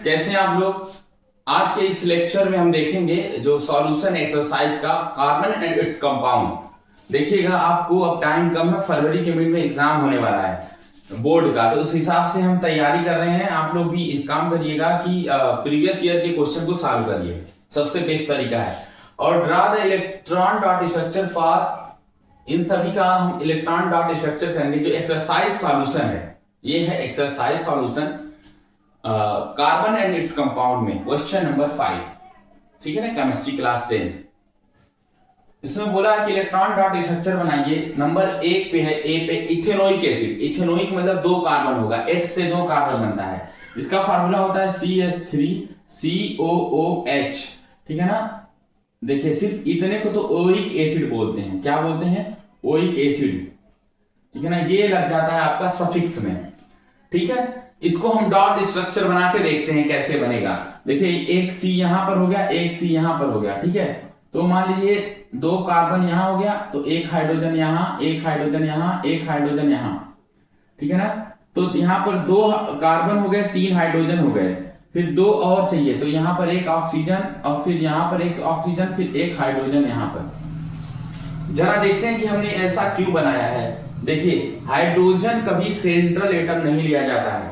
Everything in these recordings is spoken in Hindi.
कैसे हैं आप लोग। आज के इस लेक्चर में हम देखेंगे जो सॉल्यूशन एक्सरसाइज का कार्बन एंड इट्स कंपाउंड। देखिएगा आपको अब टाइम कम है, फरवरी के मिड में एग्जाम होने वाला है बोर्ड का, तो उस हिसाब से हम तैयारी कर रहे हैं। आप लोग भी एक काम करिएगा कि प्रीवियस ईयर के क्वेश्चन को सॉल्व करिए, सबसे बेस्ट तरीका है। और draw the electron dot structure for, इन सभी का हम इलेक्ट्रॉन डॉट स्ट्रक्चर करेंगे। जो एक्सरसाइज सॉल्यूशन है, ये है exercise solution carbon and its compound में, क्वेश्चन नंबर 5, ठीक है ना, केमिस्ट्री क्लास 10। इसमें बोला है कि इलेक्ट्रॉन डॉट स्ट्रक्चर बनाइए। नंबर 1 पे है, ए पे इथेनोइक एसिड। इथेनोइक मतलब 2 कार्बन होगा, H से 2 कार्बन बनता है। इसका फार्मूला होता है CH3COOH, ठीक है ना। देखिए सिर्फ इतने को तो ओइक एसिड बोलते हैं। क्या बोलते हैं? ओइक एसिड, ठीक है ना। ये लग जाता है आपका सफिक्स में, ठीक है। इसको हम डॉट स्ट्रक्चर बना के देखते हैं कैसे बनेगा। देखिए एक C यहां पर हो गया, एक C यहां पर हो गया, ठीक है। तो मान लीजिए 2 कार्बन यहां हो गया, तो एक हाइड्रोजन यहां, एक हाइड्रोजन यहां, एक हाइड्रोजन यहां, ठीक है ना। तो यहां पर 2 कार्बन हो गए, 3 हाइड्रोजन हो गए, फिर 2 और चाहिए, तो यहां पर एक ऑक्सीजन और फिर यहां पर एक ऑक्सीजन, फिर एक हाइड्रोजन यहां पर। जरा देखते हैं कि हमने ऐसा क्यों बनाया है। देखिए हाइड्रोजन कभी सेंट्रल एटम नहीं लिया जाता है।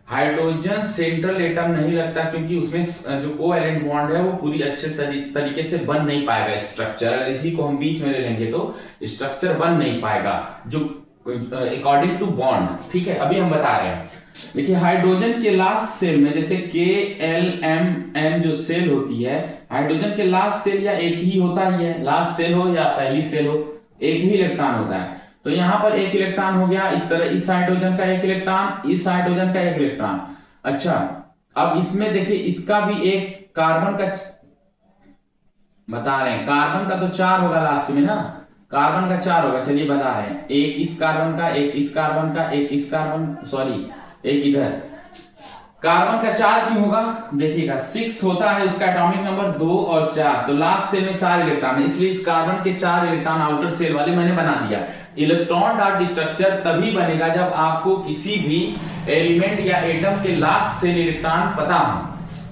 हाइड्रोजन सेंट्रल एटम नहीं लगता क्योंकि उसमें जो कोवैलेंट बॉन्ड है वो पूरी अच्छे तरीके से बन नहीं पाएगा स्ट्रक्चर। अगर इसी को हम बीच में ले लेंगे तो स्ट्रक्चर बन नहीं पाएगा जो अकॉर्डिंग टू बॉन्ड, ठीक है। अभी हम बता रहे हैं, देखिए हाइड्रोजन के लास्ट सेल में, जैसे KLMN जो सेल होती है, हाइड्रोजन के लास्ट सेल या एक ही होता ही है, लास्ट सेल हो या पहली सेल हो, एक ही इलेक्ट्रॉन होता है। तो यहां पर एक इलेक्ट्रॉन हो गया, इस तरह इस हाइड्रोजन का एक इलेक्ट्रॉन, इस हाइड्रोजन का एक इलेक्ट्रॉन। अच्छा, अब इसमें देखिए इसका भी एक कार्बन का बता रहे हैं, कार्बन का तो 4 होगा लास्ट में ना, कार्बन का 4 होगा। चलिए बता रहे हैं, एक इस कार्बन का, एक इस कार्बन का, एक इस कार्बन, सॉरी एक इधर। कार्बन का 4 क्यों होगा? देखिएगा 6 होता है उसका एटॉमिक नंबर, 2 और 4, तो लास्ट सेल में 4 इलेक्ट्रॉन है, इसलिए इस कार्बन के 4 इलेक्ट्रॉन आउटर सेल वाले मैंने बना दिया। इलेक्ट्रॉन डॉट स्ट्रक्चर तभी बनेगा जब आपको किसी भी एलिमेंट या एटम के लास्ट सेल इलेक्ट्रॉन पता हो,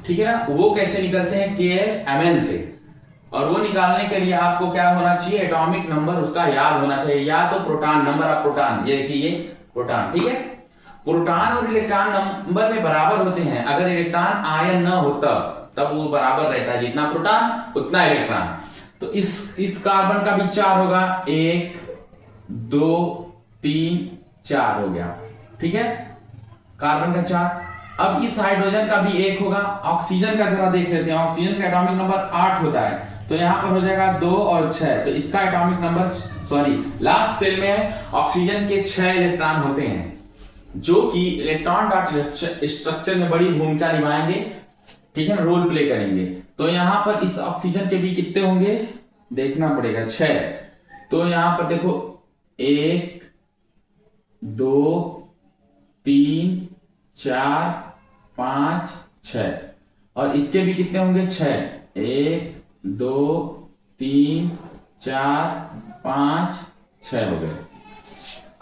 ठीक है ना। वो कैसे निकलते हैं? KLMN से। और वो निकालने के लिए आपको क्या होना चाहिए? एटॉमिक नंबर उसका याद होना चाहिए, या तो प्रोटॉन, नंबर ऑफ प्रोटॉन, ये देखिए ये प्रोटॉन, ठीक है। प्रोटॉन और इलेक्ट्रॉन नंबर में बराबर होते हैं। अगर इलेक्ट्रॉन आयन न हो तब वो बराबर रहता है, जितना प्रोटॉन उतना इलेक्ट्रॉन। तो इस कार्बन का भी 4 होगा, 1 2 3 4 हो गया, ठीक है, कार्बन का 4। अब इस हाइड्रोजन का भी 1 होगा। ऑक्सीजन का जरा देख लेते हैं, ऑक्सीजन का एटॉमिक नंबर 8 होता है, तो यहां पर हो जाएगा 2 और 6, तो इसका atomic number, sorry last shell में ऑक्सीजन के 6 इलेक्ट्रॉन होते हैं, जो कि इलेक्ट्रॉन डॉट स्ट्रक्चर में बड़ी भूमिका निभाएंगे, ठीक है, रोल प्ले करेंगे। तो यहां पर इस ऑक्सीजन के भी कितने होंगे देखना पड़ेगा, 6। तो यहां पर देखो 1 2 3 4 5 6, और इसके भी कितने होंगे? 6, 1 2 3 4 5 6 हो गए।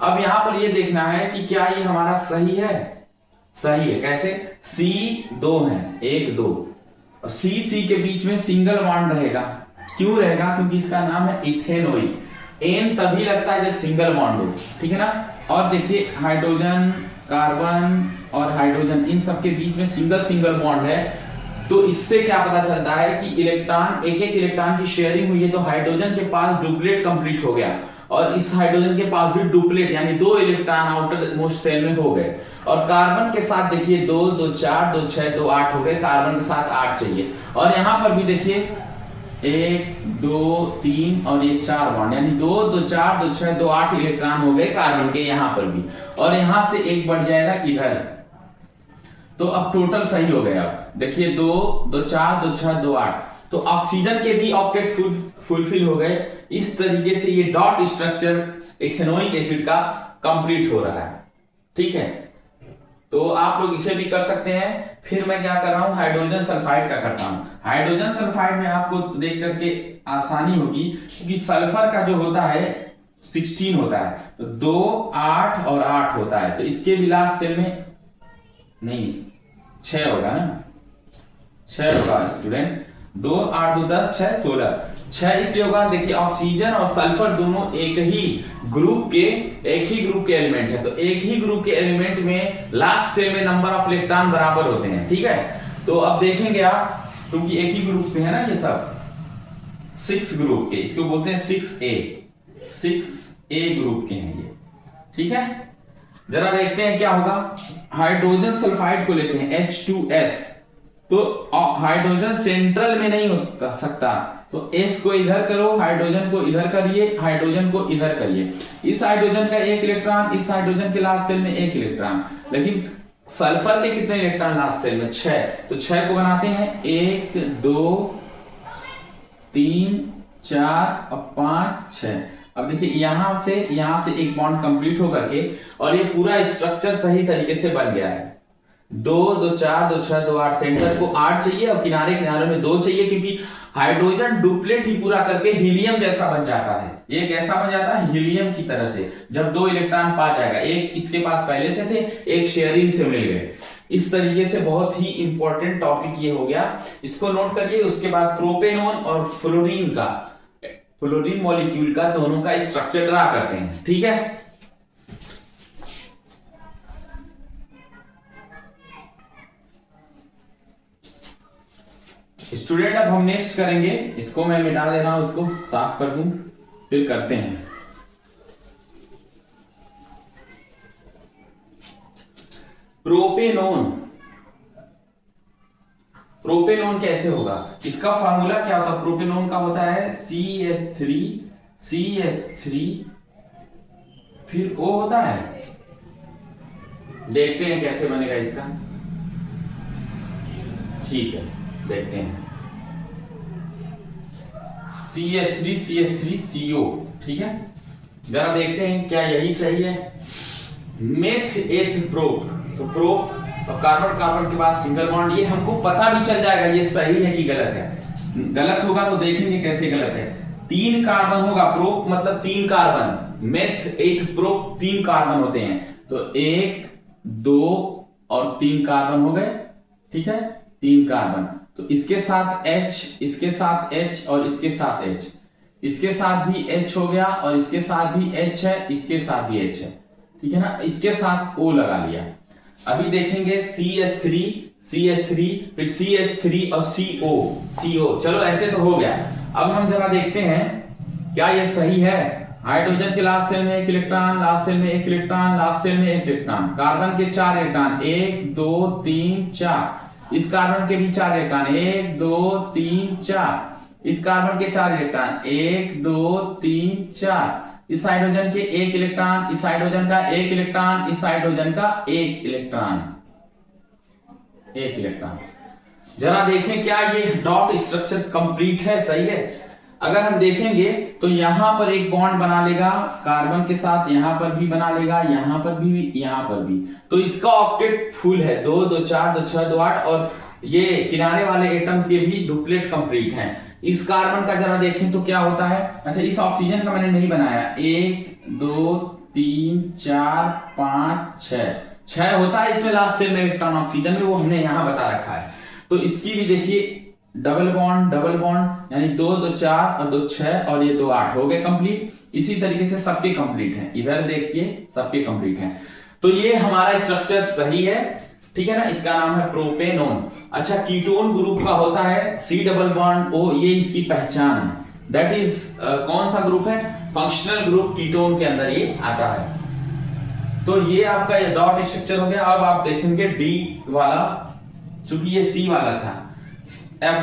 अब यहां पर ये देखना है कि क्या ये हमारा सही है। सही है, कैसे? C 2 है, 1 2, और C के बीच में सिंगल बॉन्ड रहेगा। क्यों रहेगा? क्योंकि इसका नाम है इथेनोइक। N तभी लगता है जब सिंगल बॉन्ड हो, ठीक है ना। और देखिए हाइड्रोजन, कार्बन और हाइड्रोजन, इन सब के बीच में सिंगल बॉन्ड है। तो इससे क्या पता चलता है कि इलेक्ट्रॉन, एक इलेक्ट्रॉन की शेयरिंग हुई है, तो हाइड्रोजन के पास डुप्लेट कंप्लीट हो गया, और इस हाइड्रोजन के पास भी डुप्लेट यानी 2 इलेक्ट्रॉन आउटर मोस्ट सेल में हो गए। और कार्बन के साथ देखिए 2 2 4 2 6 2 8 हो गए, कार्बन के साथ 8 चाहिए। और यहां पर भी देखिए 1 2 3 और ये 4 बॉन्ड, यानी 2 2 4 2 6 2 8 इलेक्ट्रॉन हो गए कार्बन के यहां पर भी, और यहां से एक बढ़ जाएगा इधर। तो अब टोटल सही हो गया। अब देखिए 2 2 4 2 6 2 8, तो ऑक्सीजन के भी ऑक्टेट फुलफिल हो गए। इस तरीके से ये डॉट स्ट्रक्चर इथेनोइक एसिड का कंप्लीट हो रहा है, ठीक है। तो आप लोग इसे भी कर सकते हैं। फिर मैं क्या कर रहा हूं, हाइड्रोजन सल्फाइड का करता हूं। हाइड्रोजन सल्फाइड में आपको देख करके आसानी होगी, क्योंकि सल्फर का जो होता है 16 होता है, तो 2 8 और 8 होता है, तो इसके भी लास्ट सेल में नहीं 6 होगा ना, 6 होगा स्टूडेंट। 2 8 2 10 6 16 6 इसलिए होगा, देखिए ऑक्सीजन और सल्फर दोनों एक ही ग्रुप के एलिमेंट है, तो एक ही ग्रुप के एलिमेंट में लास्ट सेल में नंबर ऑफ इलेक्ट्रॉन बराबर होते हैं। ठीक है, तो अब देखेंगे आप, क्योंकि एक ही ग्रुप में है ना ये सब, 6 ग्रुप के, इसको बोलते हैं 6A ग्रुप के हैं ये। ठीक है, जरा देखते हैं क्या होगा। हाइड्रोजन सल्फाइड को लेते हैं H2S, तो हाइड्रोजन सेंट्रल में नहीं हो सकता, तो S को इधर करो, हाइड्रोजन को इधर करिए, हाइड्रोजन को इधर करिए। इस हाइड्रोजन का 1 इलेक्ट्रॉन, इस हाइड्रोजन के लास्ट सेल में 1 इलेक्ट्रॉन, लेकिन सल्फर के कितने इलेक्ट्रॉन लास्ट सेल में? 6, तो 6 को बनाते हैं 1 2 3 4 और 5 6। अब देखिए यहां से एक बॉन्ड कंप्लीट होकर के, और ये पूरा स्ट्रक्चर सही तरीके से बन गया है। 2 2 4 2 6 2 8, सेंटर को 8 चाहिए और किनारे किनारे में 2 चाहिए, क्योंकि हाइड्रोजन डुप्लेट ही पूरा करके हीलियम जैसा बन जाता है। ये कैसा बन जाता है? हीलियम की तरह से, जब 2 इलेक्ट्रॉन पा जाएगा, एक इसके पास पहले से थे, एक शेयरिंग से मिल गए। इस तरीके से बहुत ही इंपॉर्टेंट टॉपिक ये हो गया, इसको नोट करिए। उसके बाद प्रोपेनॉन और फ्लोरीन मॉलिक्यूल का दोनों का स्ट्रक्चर ड्रा करते हैं। ठीक है, स्टूडेंट अब हम नेक्स्ट करेंगे, इसको मैं मिटा दे रहा हूं, इसको साफ कर दूं, फिर करते हैं। प्रोपेनॉन कैसे होगा? इसका फार्मूला क्या होता है? प्रोपेनॉन का होता है CH3 फिर O होता है। देखते हैं कैसे बनेगा इसका। ठीक है, देखते हैं। CH3CO। ठीक है, जरा देखते हैं क्या यही सही है। मेथ एथ प्रोप, तो प्रोप और कार्बन कार्बन के बाद सिंगल बॉन्ड, ये हमको पता भी चल जाएगा ये सही है कि गलत है। गलत होगा तो देखेंगे कैसे गलत है। 3 कार्बन होगा, प्रोप मतलब 3 carbon, meth eth prop 3 carbon होते हैं, तो 1 2 और 3 कार्बन हो गए। ठीक है, 3 कार्बन, तो इसके साथ H, इसके साथ H और इसके साथ H, इसके साथ भी H हो गया और इसके साथ भी H है, इसके साथ भी H है। ठीक है ना, इसके साथ O लगा लिया। अभी देखेंगे CH3 फिर CH3 और CO। चलो ऐसे तो हो गया। अब हम जरा देखते हैं क्या ये सही है। हाइड्रोजन के लास्ट सेल में 1 इलेक्ट्रॉन, लास्ट सेल में 1 इलेक्ट्रॉन, लास्ट सेल में 1 इलेक्ट्रॉन। कार्बन के 4 इलेक्ट्रॉन, 1 2 3 4। इस कार्बन के भी 4 इलेक्ट्रॉन, 1 2 3 4। इस कार्बन के 4 इलेक्ट्रॉन, 1 2 3 4। इस हाइड्रोजन के 1 इलेक्ट्रॉन, इस हाइड्रोजन का 1 इलेक्ट्रॉन, इस हाइड्रोजन का 1 इलेक्ट्रॉन। जरा देखें क्या ये डॉट स्ट्रक्चर कंप्लीट है, सही है। अगर हम देखेंगे तो यहां पर एक बॉन्ड बना लेगा कार्बन के साथ, यहां पर भी बना लेगा, यहां पर भी, यहां पर भी, तो इसका ऑक्टेट फुल है। 2 2 4 2 6 2 8, और ये किनारे वाले एटम के भी डुप्लेट कंप्लीट हैं। इस कार्बन का जरा देखें तो क्या होता है। अच्छा, इस ऑक्सीजन का मैंने नहीं बनाया। 1 2 3 4 5 6 होता है इसमें लास्ट सेल में इलेक्ट्रॉन ऑक्सीजन में, वो हमने यहां बता रखा है। तो इसकी भी देखिए डबल बॉन्ड, यानी 2 2 4 और 2 6 और ये 2 8 हो गए कंप्लीट। इसी तरीके से सबके कंप्लीट हैं, इधर देखिए सबके कंप्लीट हैं। तो ये हमारा स्ट्रक्चर सही है। ठीक है ना, इसका नाम है प्रोपेनॉन। अच्छा, कीटोन ग्रुप का होता है C डबल बॉन्ड O, ये इसकी पहचान है। दैट इज कौन सा ग्रुप है? फंक्शनल ग्रुप कीटोन के अंदर ये आता है। तो ये आपका ये डॉट स्ट्रक्चर हो गया। अब आप देखेंगे D वाला, चूंकि ये C वाला था।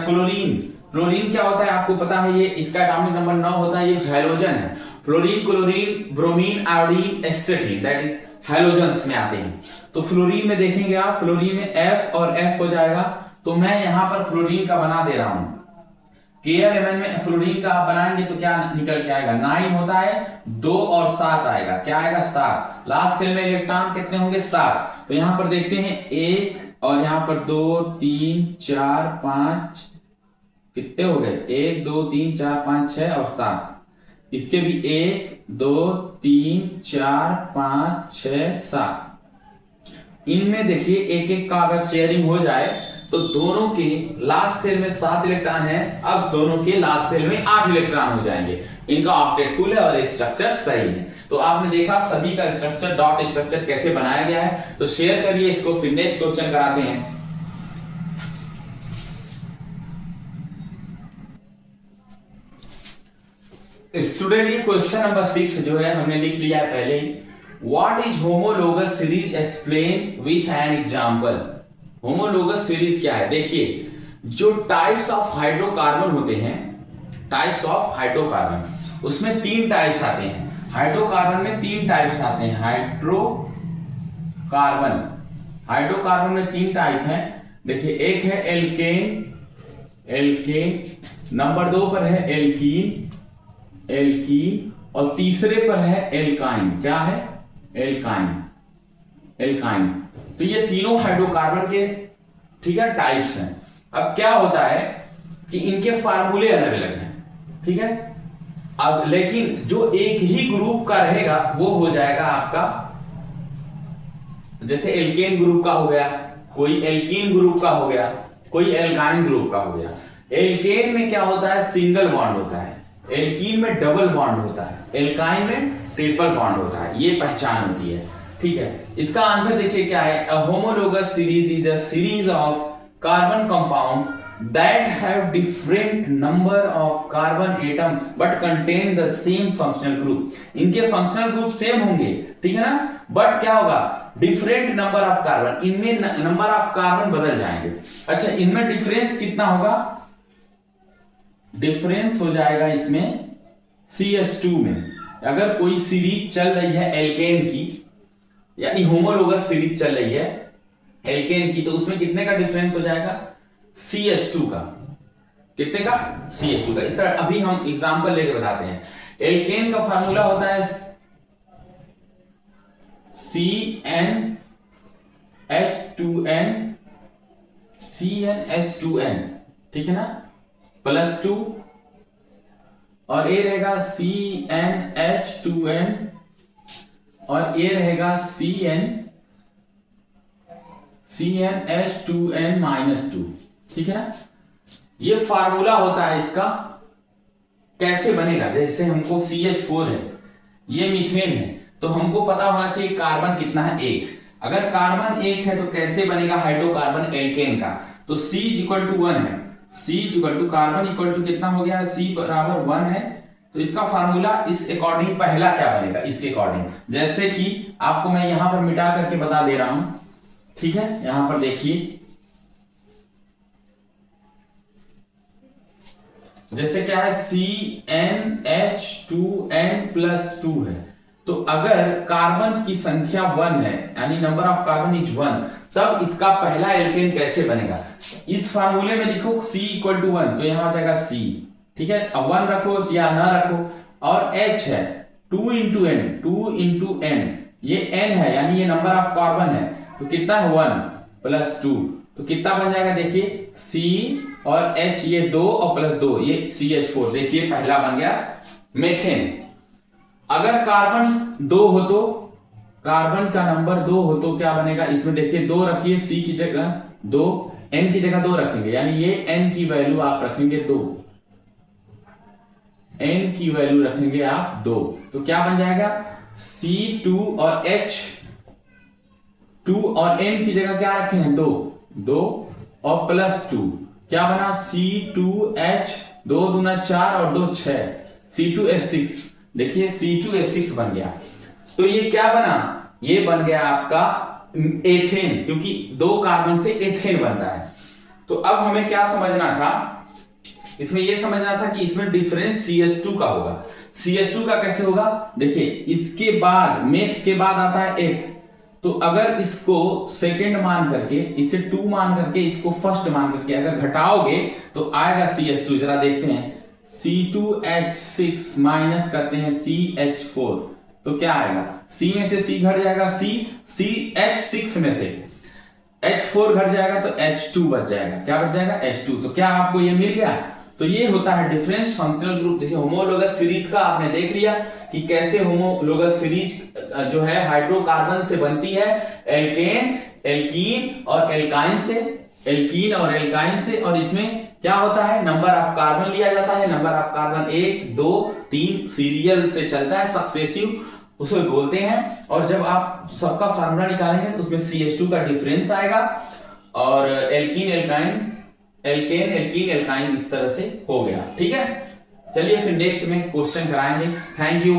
फ्लोरीन क्या होता है आपको पता है, ये इसका एटॉमिक नंबर 9 होता है, ये हैलोजन है। Fluorine, chlorine, bromine, iodine, एस्टेटीन, that is halogens में आते हैं। तो फ्लोरीन में देखेंगे आप, फ्लोरीन में F और F हो जाएगा, तो मैं यहां पर फ्लोरीन का बना दे रहा हूं। K11 में फ्लोरीन का आप बनाएंगे तो क्या निकल के आएगा? 9 होता है, 2 और 7 आएगा। क्या आएगा? 7। लास्ट सेल में इलेक्ट्रॉन कितने होंगे? 7। तो यहां पर देखते हैं 1 और यहां पर 2 3 4 5, कितने हो गए? 1 2 3 4 5 6 और 7। इसके भी 1 2 3 4 5 6 7। इनमें देखिए एक एक का अगर शेयरिंग हो जाए तो दोनों के लास्ट सेल में 7 इलेक्ट्रॉन है, अब दोनों के लास्ट सेल में 8 इलेक्ट्रॉन हो जाएंगे। इनका ऑक्टेट कुल है और स्ट्रक्चर सही है। तो आपने देखा सभी का स्ट्रक्चर, डॉट स्ट्रक्चर कैसे बनाया गया है। तो शेयर करिए इसको, फिर नेक्स्ट क्वेश्चन कराते हैं। स्टूडेंट ये क्वेश्चन नंबर 6 जो है हमने लिख लिया है पहले ही। What is homologous series, explain with an example. Homologous series क्या है? देखिए, जो टाइप्स ऑफ हाइड्रोकार्बन होते हैं, टाइप्स ऑफ हाइड्रोकार्बन, उसमें 3 टाइप्स आते हैं। हाइड्रोकार्बन में 3 टाइप्स आते हैं। हाइड्रोकार्बन में 3 टाइप हैं। देखिए, एक है एल्केन, नंबर 2 पर है एल्कीन, और तीसरे पर है एल्काइन। क्या है? एल्काइन। तो ये तीनों हाइड्रोकार्बन के, ठीक है, टाइप्स हैं। अब क्या होता है कि इनके फार्मूले अलग अलग हैं, ठीक है। अब लेकिन जो एक ही ग्रुप का रहेगा वो हो जाएगा आपका, जैसे एल्केन ग्रुप का हो गया, कोई एल्कीन ग्रुप का हो गया, कोई एल्काइन ग्रुप का हो गया। एल्केन में क्या होता है? सिंगल बॉन्ड होता है। एल्कीन में डबल बॉन्ड होता है। एल्काइन में ट्रिपल बॉन्ड होता है। ये पहचान होती है, ठीक है। इसका आंसर देखिए क्या है। A homologous series is a series of carbon compound that have different number of carbon atom but contain the same functional group। इनके functional group सेम होंगे, ठीक है ना, बट क्या होगा? डिफरेंट नंबर ऑफ कार्बन, इनमें नंबर ऑफ कार्बन बदल जाएंगे। अच्छा, इनमें डिफरेंस कितना होगा? डिफरेंस हो जाएगा इसमें CH2 में। अगर कोई सीरीज चल रही है एल्केन की, यानी होमोलोगस सीरीज चल रही है एल्केन की, तो उसमें कितने का डिफरेंस हो जाएगा? CH2 का। कितने का? CH2 का। इसका अभी हम एग्जांपल लेके बताते हैं। एल्केन का फार्मूला होता है CnH2n, ठीक है ना, +2, और ये रहेगा CnH2n, और ये रहेगा CnH2n-2, ठीक है ना। ये फार्मूला होता है इसका। कैसे बनेगा? जैसे हमको CH4 है, ये मीथेन है, तो हमको पता होना चाहिए कार्बन कितना है? 1। अगर कार्बन 1 है तो कैसे बनेगा हाइड्रोकार्बन एल्केन का? तो C = 1 है। कार्बन इक्वल कितना हो गया? C = 1 है। तो इसका फार्मूला इस अकॉर्डिंग पहला क्या बनेगा? इसके अकॉर्डिंग, जैसे कि आपको मैं यहां पर मिटा करके बता दे रहा हूं, ठीक है। यहां पर देखिए, जैसे क्या है, CnH2n+2 है। तो अगर कार्बन की संख्या 1 है, यानी नंबर ऑफ कार्बन इज 1, तब इसका पहला एल्केन कैसे बनेगा? इस फार्मूले में लिखो C = 1, तो यहां हो जाएगा C, ठीक है। अब 1 रखो या ना रखो, और H है 2 × n, ये n है, यानी ये नंबर ऑफ कार्बन है, तो कितना है? 1 + 2, तो कितना बन जाएगा? देखिए, C और H, ये 2 और +2, ये CH4। देखिए, पहला बन गया मेथेन। अगर कार्बन 2 हो तो, कार्बन का नंबर 2 हो तो क्या बनेगा? इसमें देखिए 2 रखिए, C की जगह 2, N की जगह 2 रखेंगे, यानी ये N की वैल्यू आप रखेंगे 2, N की वैल्यू रखेंगे आप 2, तो क्या बन जाएगा? C2 और H, 2 और N की जगह क्या रखे हैं? 2 और +2, क्या बना? C2H, 2 दूना 4 और 2 6, C2H6। देखिए, C2H6 बन गया। तो ये क्या बना? ये बन गया आपका एथेन, क्योंकि 2 कार्बन से एथेन बनता है। तो अब हमें क्या समझना था? इसमें यह समझना था कि इसमें डिफरेंस CH2 का होगा। CH2 का कैसे होगा? देखिए, इसके बाद, मेथ के बाद आता है एथ, तो अगर इसको सेकंड मान करके, इसे 2 मान करके, इसको फर्स्ट मान करके अगर घटाओगे तो आएगा CH2। जरा देखते हैं, C2H6 माइनस करते हैं CH4, तो क्या आएगा? C में से C घट जाएगा, CH6 में से H4 घट जाएगा तो H2 बच जाएगा। क्या बच जाएगा? H2। तो क्या आपको ये मिल गया? तो ये होता है डिफरेंस फंक्शनल ग्रुप। जैसे होमोलोगस सीरीज का आपने देख लिया कि कैसे होमोलोगस सीरीज जो है हाइड्रोकार्बन से बनती है, एल्केन, एल्कीन और एल्काइन से, एल्कीन और एल्काइन से, और इसमें क्या होता है, नंबर ऑफ कार्बन लिया जाता है, नंबर ऑफ कार्बन 1 2 3 सीरियल से चलता है, सक्सेसिव उसे बोलते हैं। और जब आप सबका फार्मूला निकालेंगे तो उसमें CH2 का डिफरेंस आएगा, और alkene alkyne alkane alkene alkyne इस तरह से हो गया। ठीक है, चलिए फिर नेक्स्ट में क्वेश्चन कराएंगे। Thank you.